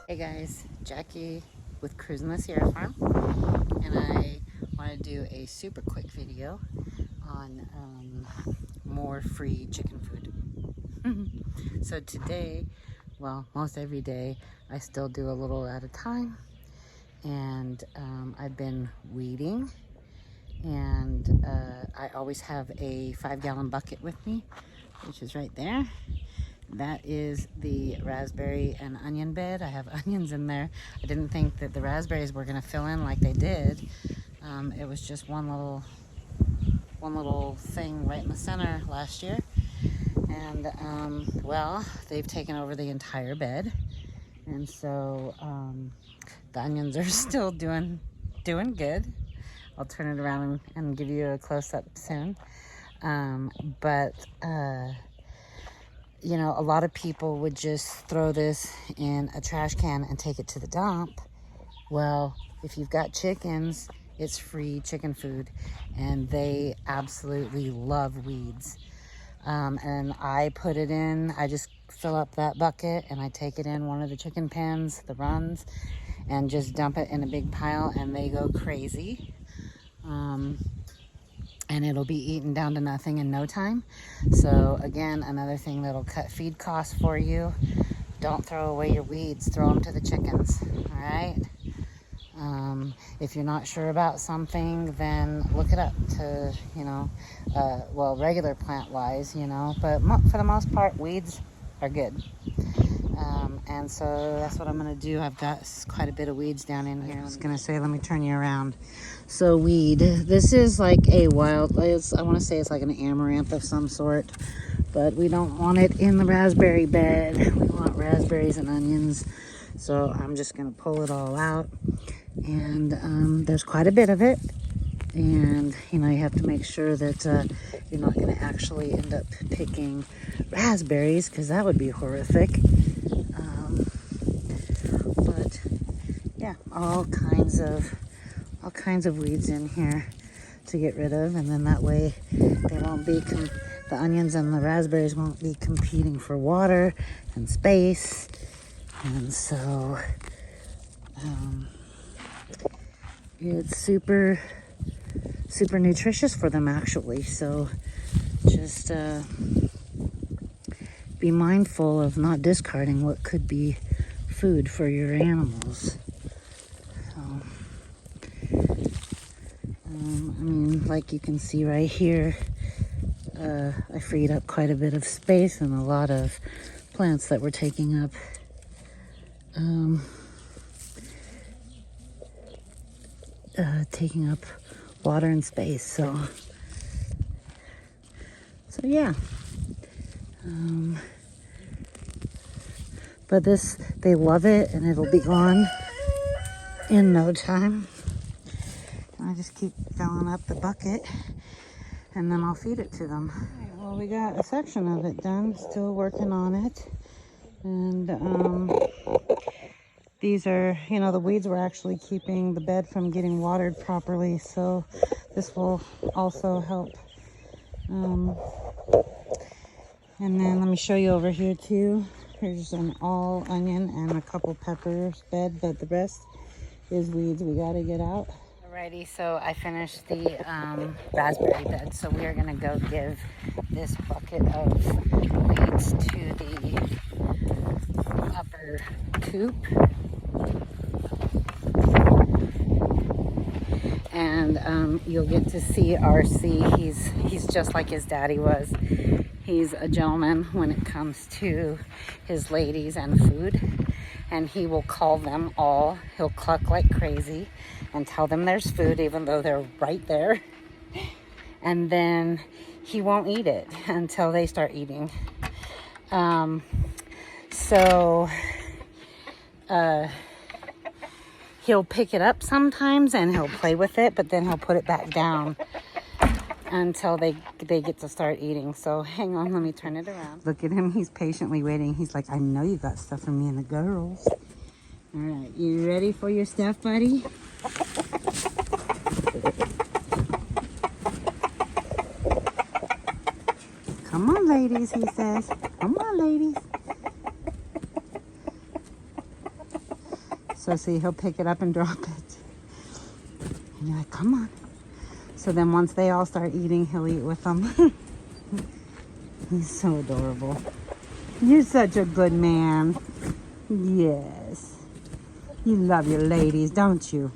Hey guys, Jackie with Cruising the Sierra Farm, and I want to do a super quick video on more free chicken food. So today, well, most every day, I still do a little at a time, and I've been weeding, and I always have a 5-gallon bucket with me, which is right there. That is the raspberry and onion bed. I have onions in there. I didn't think that the raspberries were going to fill in like they did. It was just one little thing right in the center last year. And well, they've taken over the entire bed. And so the onions are still doing good. I'll turn it around and give you a close-up soon. But you know, a lot of people would just throw this in a trash can and take it to the dump. Well, if you've got chickens, it's free chicken food, and they absolutely love weeds. And I put it in, I just fill up that bucket and I take it in one of the chicken pens, the runs, and just dump it in a big pile, and they go crazy. And it'll be eaten down to nothing in no time. So again, another thing that'll cut feed costs for you. Don't throw away your weeds, throw them to the chickens, all right? If you're not sure about something, then look it up to, you know, well, regular plant wise, you know, but for the most part, weeds are good. And so that's what I'm gonna do. I've got quite a bit of weeds down in here. I was gonna say, let me turn you around. So weed, this is like a wild, I wanna say it's like an amaranth of some sort, but we don't want it in the raspberry bed. We want raspberries and onions. So I'm just gonna pull it all out. And there's quite a bit of it. And, you know, you have to make sure that you're not gonna actually end up picking raspberries, because that would be horrific. But yeah, all kinds of weeds in here to get rid of, and then that way they won't be the onions and the raspberries won't be competing for water and space. And so it's super nutritious for them, actually. So just be mindful of not discarding what could be food for your animals. So, I mean, like you can see right here, I freed up quite a bit of space and a lot of plants that were taking up water and space. So yeah. But this, they love it, and it'll be gone in no time. And I just keep filling up the bucket, and then I'll feed it to them. All right, well, we got a section of it done, still working on it. And these are, you know, the weeds were actually keeping the bed from getting watered properly, so this will also help. And then let me show you over here too. Here's an all onion and a couple peppers bed, but the rest is weeds we gotta get out. Alrighty, so I finished the raspberry bed, so we are gonna go give this bucket of weeds to the upper coop. And you'll get to see RC. He's just like his daddy was. He's a gentleman when it comes to his ladies and food, and he will call them all. He'll cluck like crazy and tell them there's food even though they're right there, and then he won't eat it until they start eating. He'll pick it up sometimes and he'll play with it, but then he'll put it back down until they get to start eating. So hang on, let me turn it around. Look at him, he's patiently waiting. He's like, I know you got stuff for me and the girls. All right, you ready for your stuff, buddy? Come on, ladies, he says. Come on, ladies. So see, he'll pick it up and drop it. And you're like, come on. So then once they all start eating, he'll eat with them. He's so adorable. You're such a good man. Yes. You love your ladies, don't you?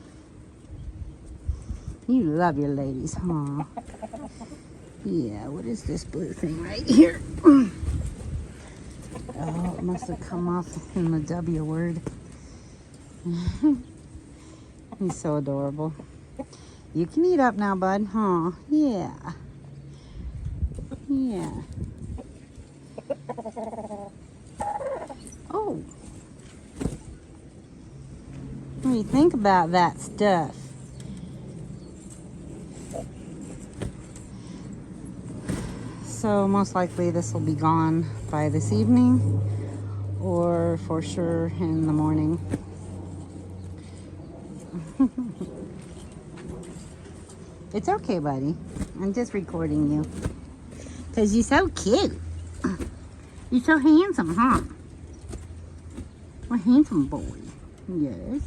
You love your ladies, huh? Yeah, what is this blue thing right here? Oh, it must have come off in the W word. He's so adorable. You can eat up now, bud, huh? Yeah. Yeah. Oh. What do you think about that stuff? So most likely this will be gone by this evening or for sure in the morning. It's okay, buddy. I'm just recording you. Because you're so cute. You're so handsome, huh? A handsome boy. Yes.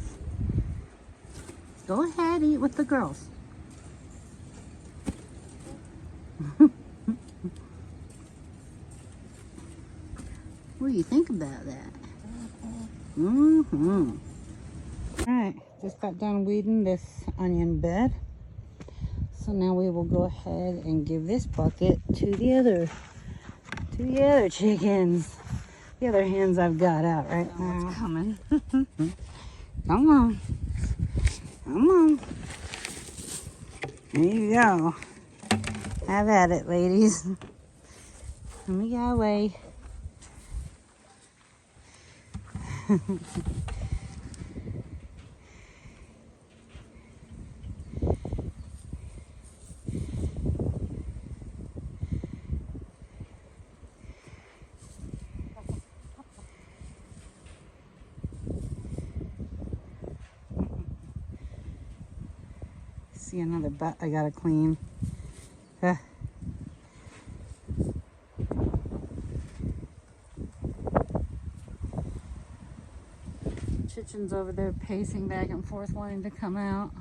Go ahead, eat with the girls. What do you think about that? Mm-hmm. Alright, just got done weeding this onion bed. So now we will go ahead and give this bucket to the other chickens. The other hens I've got out right now. It's coming. Come on. Come on. There you go. Have at it, ladies. Let me get away. See another butt I gotta clean. Chichen's over there pacing back and forth wanting to come out.